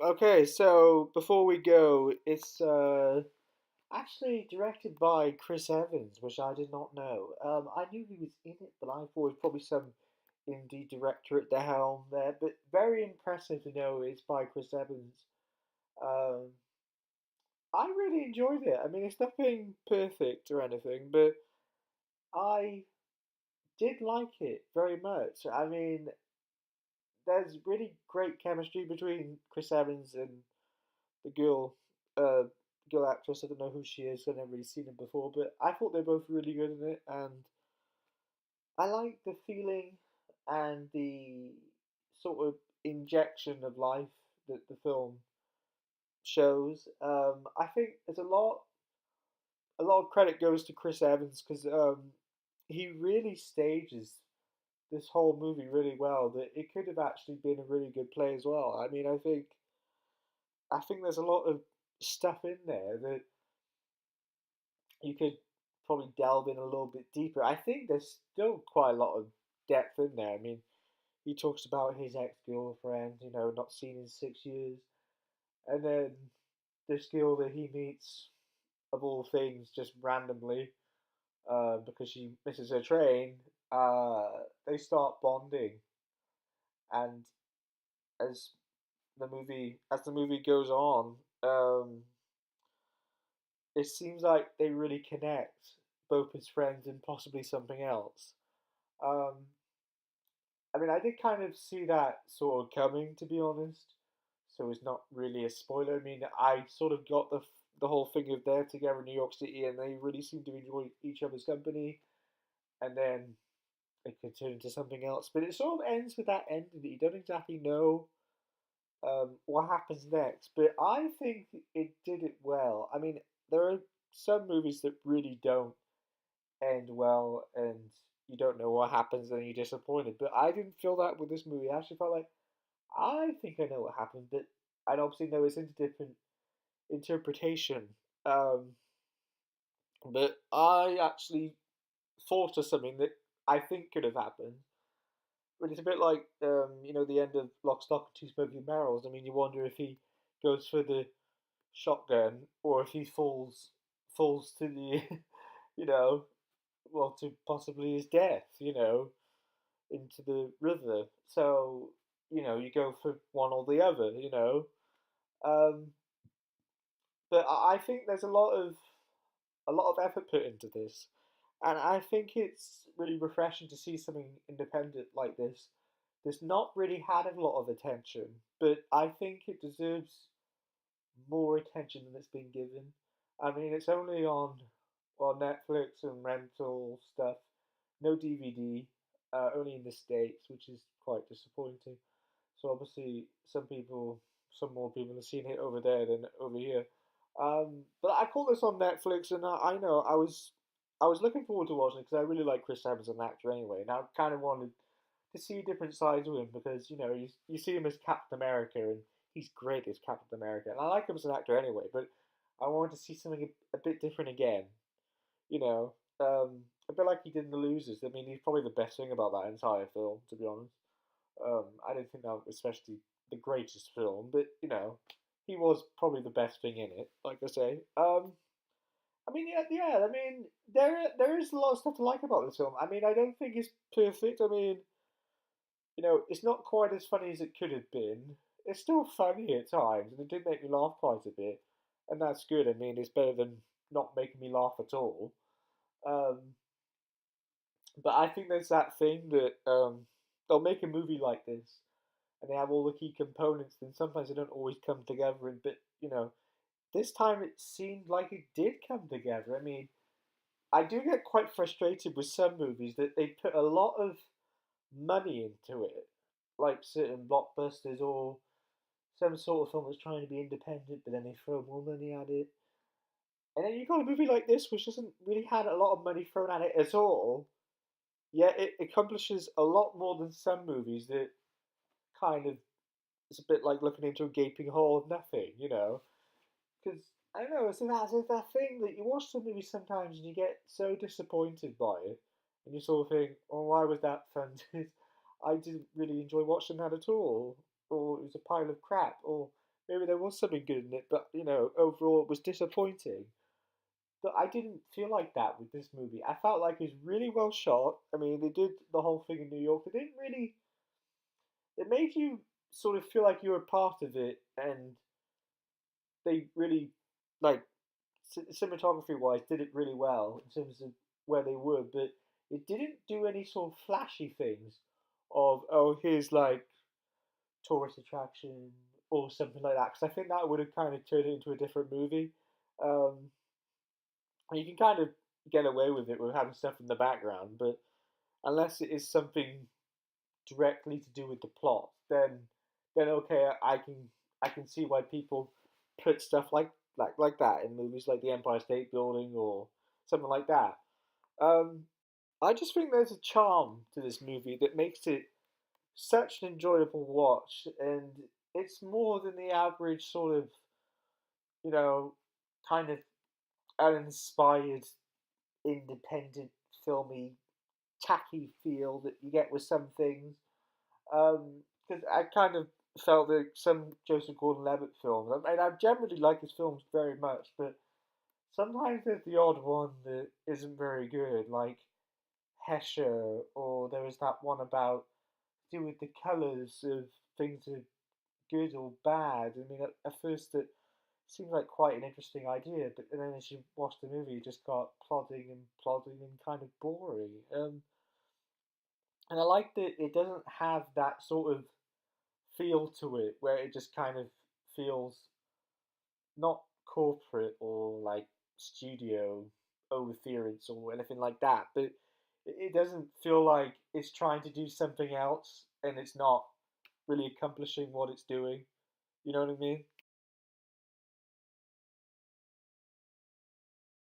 Okay, so before we go, it's actually directed by Chris Evans, which I did not know. I knew he was in it, but I thought it was probably some indie director at the helm there. But very impressive to know it's by Chris Evans. Um, I really enjoyed it. I mean, it's nothing perfect or anything, but I did like it very much. I mean, there's really great chemistry between Chris Evans and the uh, girl actress. I don't know who she is. I've never really seen her before, but I thought they're both really good in it, and I like the feeling and the sort of injection of life that the film shows. I think there's a lot of credit goes to Chris Evans because he really stages this whole movie really well. That it could have actually been a really good play as well. I mean, I think there's a lot of stuff in there that you could probably delve in a little bit deeper. I think there's still quite a lot of depth in there. I mean, he talks about his ex girlfriend, not seen in 6 years, and then this girl that he meets, of all things, just randomly, because she misses her train. Uh, they start bonding, and as the movie goes on, it seems like they really connect, both as friends and possibly something else. Um, I mean, I did kind of see that sort of coming, to be honest. So it's not really a spoiler. I mean, I sort of got the whole thing of they're together in New York City and they really seem to enjoy each other's company, and then it can turn into something else. But it sort of ends with that ending that you don't exactly know what happens next. But I think it did it well. I mean, there are some movies that really don't end well and you don't know what happens and you're disappointed. But I didn't feel that with this movie. I actually felt like I think I know what happened, but I obviously know it's into different interpretation. Um, but I actually thought of something that I think could have happened. But it's a bit like the end of Lock, Stock, and Two Smoking Barrels. I mean, you wonder if he goes for the shotgun or if he falls to the, you know, well, to possibly his death. Into the river. So you go for one or the other. Um, but I think there's a lot of effort put into this, and I think it's really refreshing to see something independent like this. That's not really had a lot of attention, but I think it deserves more attention than it's been given. I mean, it's only on Netflix and rental stuff, no DVD, only in the States, which is quite disappointing. So obviously, some more people have seen it over there than over here. But I caught this on Netflix, and I know I was looking forward to watching it because I really like Chris Evans as an actor anyway, and I kind of wanted to see different sides of him because you see him as Captain America, and he's great as Captain America, and I like him as an actor anyway. But I wanted to see something a bit different again, you know, a bit like he did in The Losers. I mean, he's probably the best thing about that entire film, to be honest. I don't think that was especially the greatest film, but he was probably the best thing in it. Like I say, I mean, yeah, yeah. I mean, there is a lot of stuff to like about this film. I mean, I don't think it's perfect. I mean, it's not quite as funny as it could have been. It's still funny at times, and it did make me laugh quite a bit, and that's good. I mean, it's better than not making me laugh at all. Um, but I think there's that thing that they'll make a movie like this, and they have all the key components, then sometimes they don't always come together. But this time it seemed like it did come together. I mean, I do get quite frustrated with some movies that they put a lot of money into it, like certain blockbusters or some sort of film that's trying to be independent, but then they throw more money at it. And then you got a movie like this, which doesn't really had a lot of money thrown at it at all, yet it accomplishes a lot more than some movies that kind of it's a bit like looking into a gaping hole of nothing, Because I don't know, it's that thing that you watch some movies sometimes and you get so disappointed by it, and you sort of think, "Oh, why was that fun?" I didn't really enjoy watching that at all. or it was a pile of crap, or maybe there was something good in it, but overall it was disappointing. But I didn't feel like that with this movie. I felt like it was really well shot. I mean, they did the whole thing in New York. They didn't really. It made you sort of feel like you were part of it, and they really, like, cinematography wise, did it really well in terms of where they were. But it didn't do any sort of flashy things of, oh, here's like tourist attraction or something like that, because I think that would have kind of turned it into a different movie. Um, and you can kind of get away with it with having stuff in the background, but unless it is something directly to do with the plot, then okay, I can see why people put stuff like that in movies like the Empire State Building or something like that. Um, I just think there's a charm to this movie that makes it such an enjoyable watch, and it's more than the average sort of, you know, kind of uninspired, independent, filmy, tacky feel that you get with some things. Because I kind of felt that some Joseph Gordon-Levitt films, I mean, I generally like his films very much, but sometimes there's the odd one that isn't very good, like Hesher, or there was that one about do with the colours of things are good or bad. I mean, at first it seemed like quite an interesting idea, but then as you watch the movie, it just got plodding and kind of boring. And I like that it doesn't have that sort of feel to it where it just kind of feels not corporate or like studio overference or anything like that, but it doesn't feel like it's trying to do something else and it's not really accomplishing what it's doing. You know what I mean?